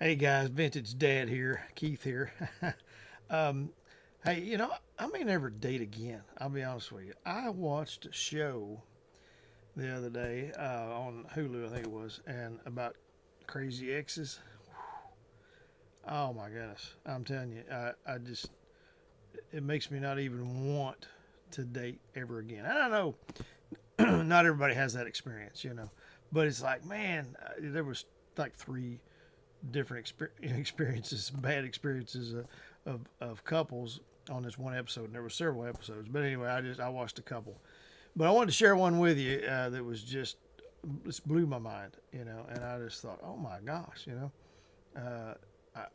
Hey guys, Vintage Dad here, Keith here. um, hey, I may never date again. I'll be honest with you. I watched a show the other day on Hulu, I think it was, and about crazy exes. Oh my goodness, I'm telling you, I just it makes me not even want to date ever again. I don't know, not everybody has that experience, but it's like, man, there was like three different experiences, bad experiences of couples on this one episode, and there were several episodes. But anyway, I watched a couple, but I wanted to share one with you that was just blew my mind, and I just thought, oh my gosh, I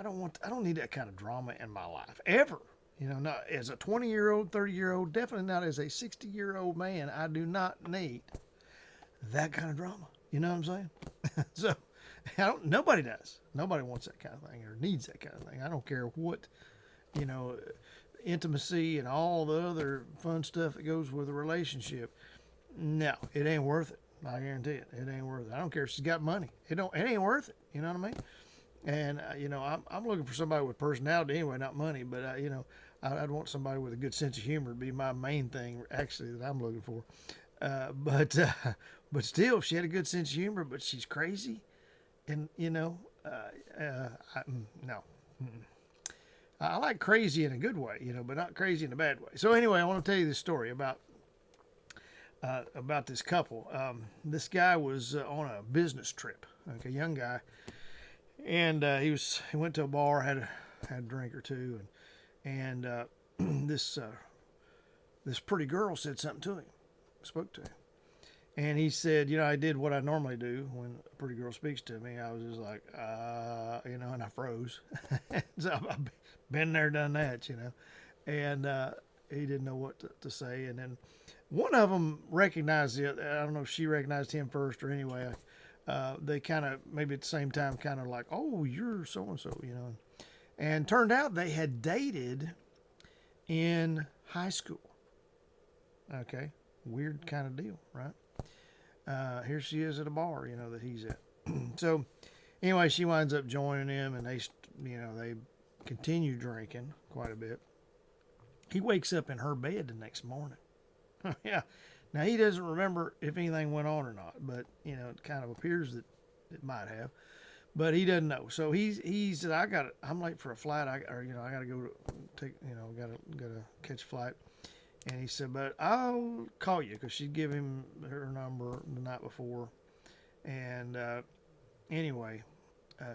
don't need that kind of drama in my life ever. Not as a 20-year-old, 30-year-old, definitely not as a 60-year-old man. I do not need that kind of drama. You know what I'm saying? So nobody does. Nobody wants that kind of thing or needs that kind of thing. I don't care what, you know, intimacy and all the other fun stuff that goes with a relationship. No, it ain't worth it. I guarantee it. It ain't worth it. I don't care if she's got money. It ain't worth it. You know what I mean? And I'm looking for somebody with personality anyway, not money. But I'd want somebody with a good sense of humor to be my main thing actually that I'm looking for. Uh, but uh, but still, if she had a good sense of humor, but she's crazy, and no. I like crazy in a good way, but not crazy in a bad way. So anyway, I want to tell you this story about this couple. This guy was on a business trip, like a young guy, and he went to a bar, had a drink or two, and this pretty girl said something to him, spoke to him. And he said, I did what I normally do when a pretty girl speaks to me. I was just like, and I froze. So I've been there, done that. And he didn't know what to say. And then one of them recognized the other. I don't know if she recognized him first or anyway. They kind of, maybe at the same time, kind of like, oh, you're so and so. And turned out they had dated in high school. Okay. Weird kind of deal, right? Here she is at a bar, that he's at. So, anyway, she winds up joining him, and they continue drinking quite a bit. He wakes up in her bed the next morning. Yeah. Now he doesn't remember if anything went on or not, but it kind of appears that it might have, but he doesn't know. So he said, I'm late for a flight. I got to go take, gotta catch a flight. And he said, but I'll call you, because she'd give him her number the night before. And anyway,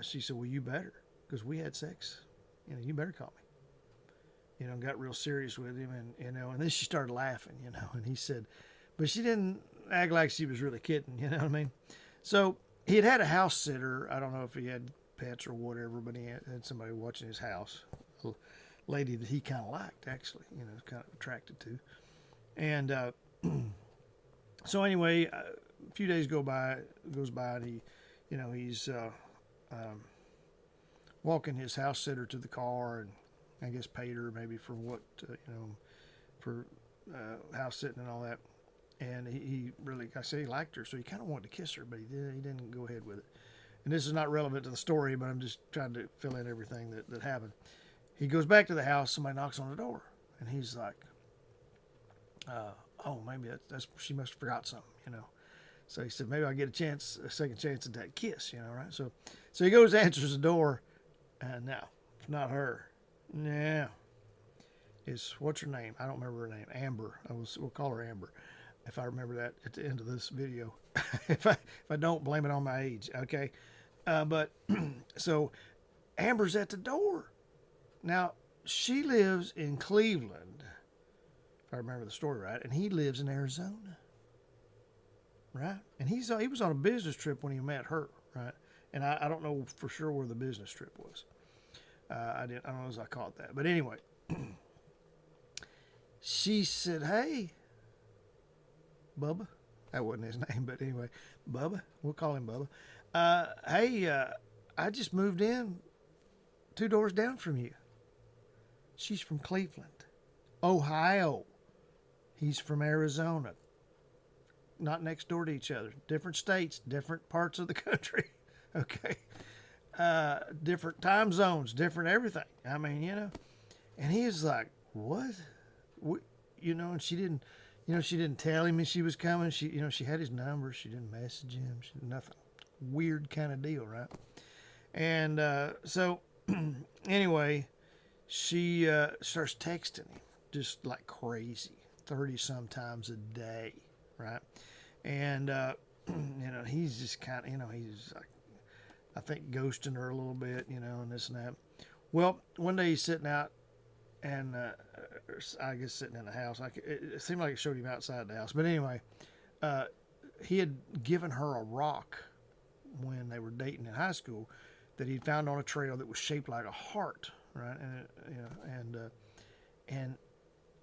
she said, well, you better, because we had sex. You better call me. Got real serious with him. And then she started laughing, and he said, but she didn't act like she was really kidding, you know what I mean? So he had a house sitter. I don't know if he had pets or whatever, but he had somebody watching his house. Lady that he kind of liked, actually, kind of attracted to. And so anyway, a few days goes by, and he's walking his house sitter to the car, and I guess paid her maybe for what, for house sitting and all that. And he really, like I said, he liked her, so he kind of wanted to kiss her, but he didn't go ahead with it. And this is not relevant to the story, but I'm just trying to fill in everything that happened. He goes back to the house. Somebody knocks on the door, and he's like, "Oh, maybe that's she must have forgot something." So he said, "Maybe I'll get a second chance at that kiss." Right? So he goes, answers the door, and no, it's not her. No, it's what's her name? I don't remember her name. Amber. We'll call her Amber, if I remember that at the end of this video. if I don't, blame it on my age. Okay, but so Amber's at the door. Now, she lives in Cleveland, if I remember the story right, and he lives in Arizona, right? And he was on a business trip when he met her, right? And I don't know for sure where the business trip was. I don't know as I caught that. But anyway, she said, hey, Bubba. That wasn't his name, but anyway, Bubba. We'll call him Bubba. Hey, I just moved in 2 doors down from you. She's from Cleveland, Ohio. He's from Arizona. Not next door to each other. Different states, different parts of the country. Okay. different time zones, different everything. I mean, and he is like, what? What? And she didn't tell him she was coming. She had his number. She didn't message him. She did nothing. Weird kind of deal, right? And so, anyway, she starts texting him just like crazy, 30 sometimes a day, right? And, he's just kind of, he's like, I think ghosting her a little bit, and this and that. Well, one day he's sitting out, and I guess sitting in the house. It seemed like it showed him outside the house. But anyway, he had given her a rock when they were dating in high school that he'd found on a trail that was shaped like a heart, right? And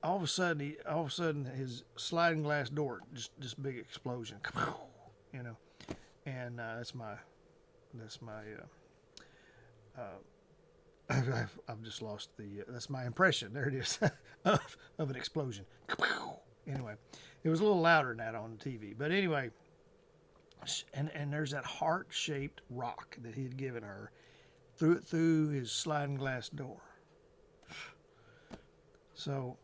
all of a sudden, his sliding glass door, just this big explosion, and that's my. I've just lost the. That's my impression. There it is, of an explosion. Anyway, it was a little louder than that on the TV, but anyway, and there's that heart-shaped rock that he had given her, through his sliding glass door. So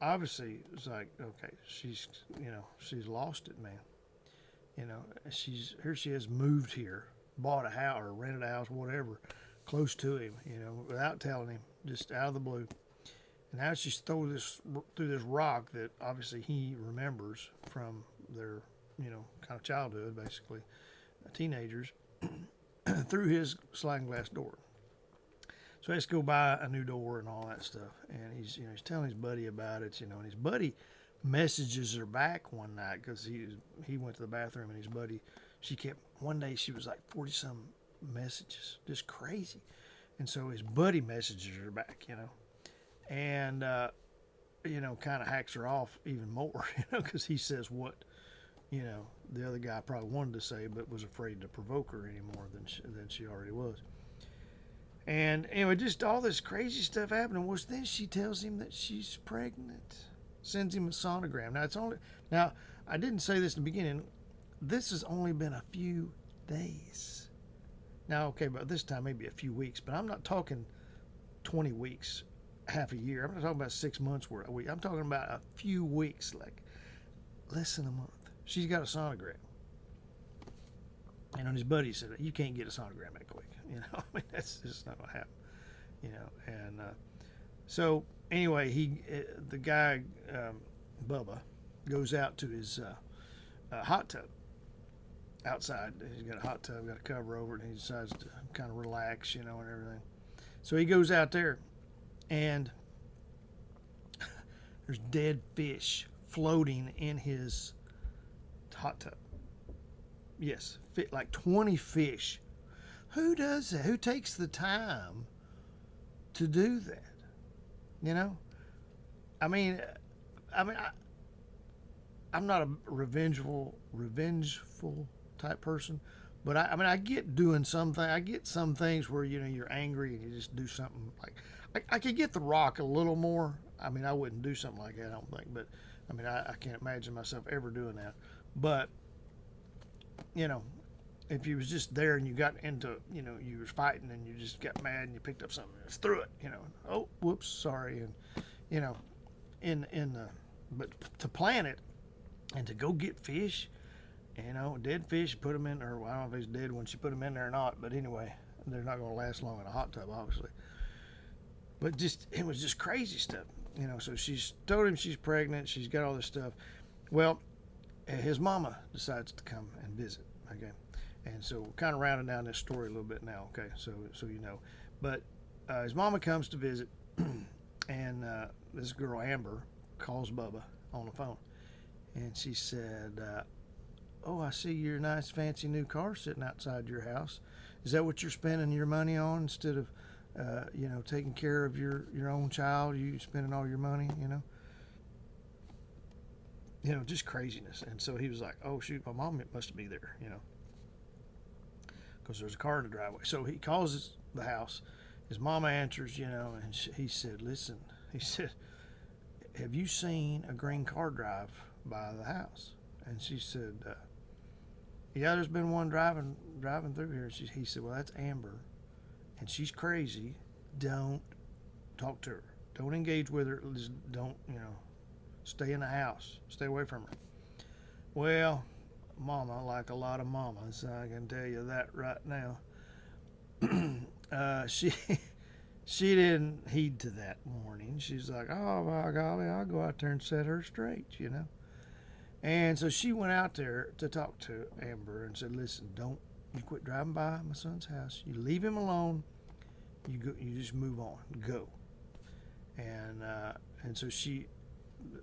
obviously it's like, okay, she's lost it, man. She has moved here, bought a house or rented a house, whatever, close to him, without telling him, just out of the blue. And now she's through this rock that obviously he remembers from their, kind of childhood, basically, teenagers, through his sliding glass door. So he has to go buy a new door and all that stuff. And he's telling his buddy about it, and his buddy messages her back one night because he went to the bathroom, and his buddy, one day she was like 40 some messages, just crazy. And so his buddy messages her back, and kind of hacks her off even more, because he says what the other guy probably wanted to say, but was afraid to provoke her any more than she already was. And anyway, just all this crazy stuff happening. Was then she tells him that she's pregnant, sends him a sonogram. Now I didn't say this in the beginning. This has only been a few days. Now, okay, but this time maybe a few weeks. But I'm not talking 20 weeks, half a year. I'm not talking about 6 months worth of week. I'm talking about a few weeks, like less than a month. She's got a sonogram. And his buddy said, you can't get a sonogram that quick. I mean, that's just not going to happen. And so anyway, the guy, Bubba, goes out to his hot tub outside. He's got a hot tub, got a cover over it, and he decides to kind of relax, and everything. So he goes out there, and there's dead fish floating in his hot tub. Yes, like 20 fish. Who does that? Who takes the time to do that? I mean, I'm not a revengeful type person, but I get doing something. I get some things where you're angry and you just do something like I could get the rock a little more. I mean, I wouldn't do something like that, I don't think, but I mean, I can't imagine myself ever doing that. But if you was just there and you got into, you were fighting and you just got mad and you picked up something and just threw it, oh, whoops, sorry, and but to plan it and to go get fish, dead fish, put them in, or well, I don't know if it's dead when she put them in there or not, but anyway, they're not going to last long in a hot tub, obviously. But it was just crazy stuff, So she's told him she's pregnant, she's got all this stuff. Well, his mama decides to come and visit. Okay, and so we're kind of rounding down this story a little bit now. Okay, so but his mama comes to visit, and this girl Amber calls Bubba on the phone, and she said, "Oh, I see your nice fancy new car sitting outside your house. Is that what you're spending your money on instead of, taking care of your own child? You spending all your money, just craziness." And so he was like, "Oh shoot, my mom must be there, because there's a car in the driveway." So he calls the house. His mama answers, and he said, "Listen," he said, "have you seen a green car drive by the house?" And she said, "Yeah, there's been one driving through here." He said, "Well, that's Amber. and she's crazy, don't talk to her. Don't engage with her. Just don't, stay in the house. Stay away from her. Well, Mama, like a lot of mamas, I can tell you that right now. She she didn't heed to that warning. She's like, oh my golly, I'll go out there and set her straight. And so she went out there to talk to Amber and said, listen, don't you quit driving by my son's house. You leave him alone. You go. You just move on. Go. And so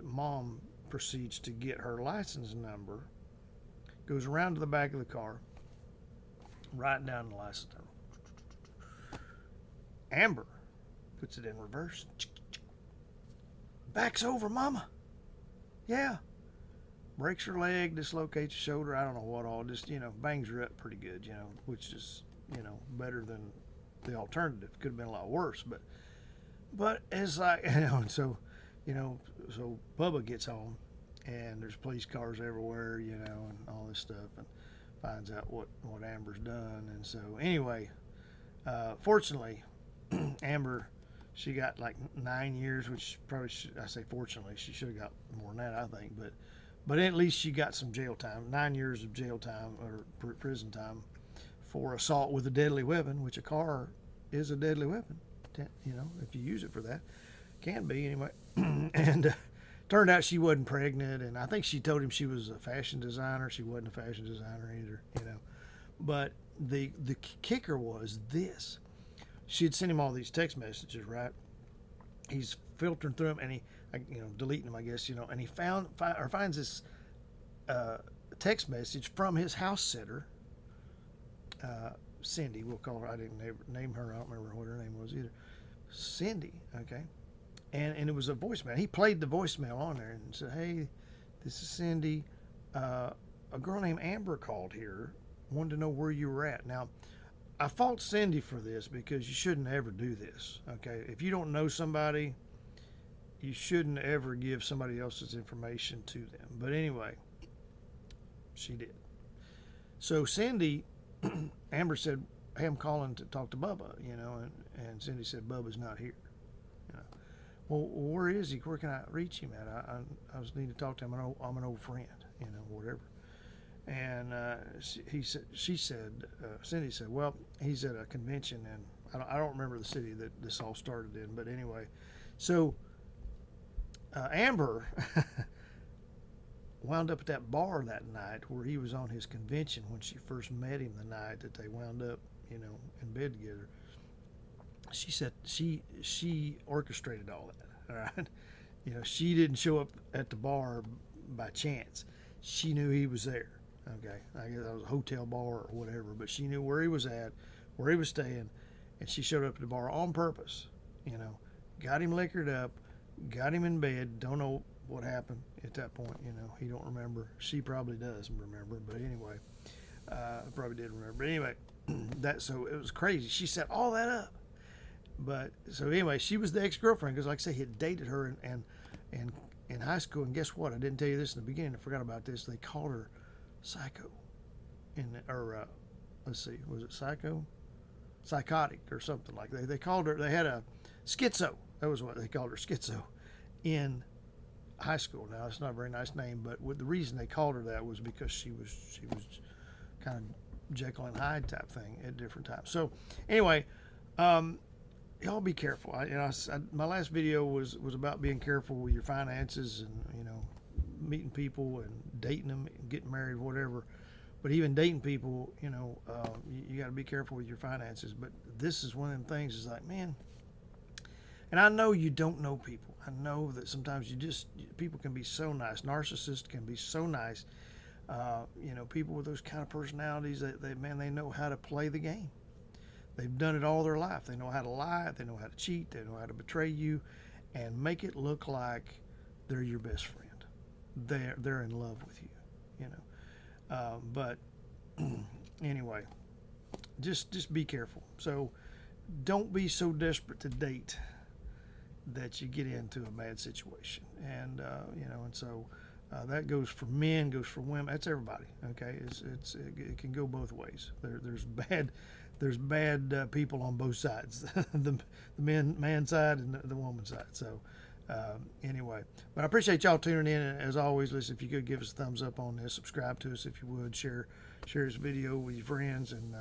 Mom proceeds to get her license number, goes around to the back of the car, writing down the license number. Amber puts it in reverse. Backs over, Mama. Yeah. Breaks her leg, dislocates her shoulder, I don't know what all, just, bangs her up pretty good, which is, better than the alternative. Could have been a lot worse, but it's like, so Bubba gets home and there's police cars everywhere, and all this stuff, and finds out what Amber's done. And so anyway, fortunately, Amber, she got like 9 years, which probably I say fortunately, she should have got more than that, I think, but at least she got some jail time, 9 years of jail time or prison time for assault with a deadly weapon, which a car is a deadly weapon, if you use it for that. Can be anyway. And turned out she wasn't pregnant, and I think she told him she was a fashion designer. She wasn't a fashion designer either, But the kicker was this. She had sent him all these text messages, right? He's filtering through them, and he, deleting them, I guess, and he finds this text message from his house sitter, Cindy, we'll call her. I didn't name her. I don't remember what her name was either. Cindy, okay. And it was a voicemail. He played the voicemail on there and said, hey, this is Cindy. A girl named Amber called here, wanted to know where you were at. Now, I fault Cindy for this because you shouldn't ever do this, okay? If you don't know somebody, you shouldn't ever give somebody else's information to them. But anyway, she did. So Cindy, Amber said, hey, I'm calling to talk to Bubba, and Cindy said, Bubba's not here. Well, where is he? Where can I reach him at? I just need to talk to him. I'm an old friend, whatever. And Cindy said, well, he's at a convention, and I don't remember the city that this all started in, but anyway. So Amber wound up at that bar that night where he was on his convention when she first met him the night that they wound up, in bed together. She said she orchestrated all that, all right? She didn't show up at the bar by chance. She knew he was there, okay? I guess that was a hotel bar or whatever, but she knew where he was at, where he was staying, and she showed up at the bar on purpose, got him liquored up, got him in bed. Don't know what happened at that point, he don't remember. She probably doesn't remember, but anyway, probably did remember. But anyway, so it was crazy. She set all that up. But so anyway, she was the ex-girlfriend because, like I say, he had dated her and in high school. And guess what? I didn't tell you this in the beginning. I forgot about this. They called her psycho, let's see, was it psychotic or something like that. They called her. They had a schizo. That was what they called her, schizo, in high school. Now it's not a very nice name, but the reason they called her that was because she was kind of Jekyll and Hyde type thing at different times. So anyway. Y'all be careful. My last video was about being careful with your finances and meeting people and dating them and getting married, whatever. But even dating people, you got to be careful with your finances. But this is one of them things. Is like, man. And I know you don't know people. I know that sometimes people can be so nice. Narcissists can be so nice. People with those kind of personalities, they know how to play the game. They've done it all their life. They know how to lie. They know how to cheat. They know how to betray you and make it look like they're your best friend. They're in love with you, But anyway, just be careful. So don't be so desperate to date that you get into a bad situation. And, and so that goes for men, goes for women. That's everybody, okay? It can go both ways. There's bad there's bad people on both sides, the man side and the woman side. So anyway, but I appreciate y'all tuning in. And as always, listen, if you could give us a thumbs up on this, subscribe to us if you would, share this video with your friends, and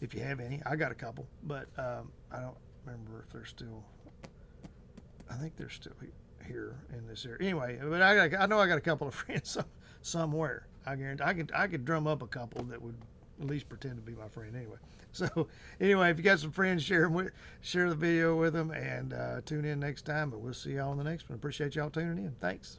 if you have any, I got a couple, but I don't remember if they're still. I think they're still here in this area. Anyway, but I know I got a couple of friends somewhere. I guarantee I could drum up a couple that would at least pretend to be my friend anyway. So anyway, if you got some friends, share the video with them, and tune in next time. But we'll see y'all on the next one. Appreciate y'all tuning in. Thanks.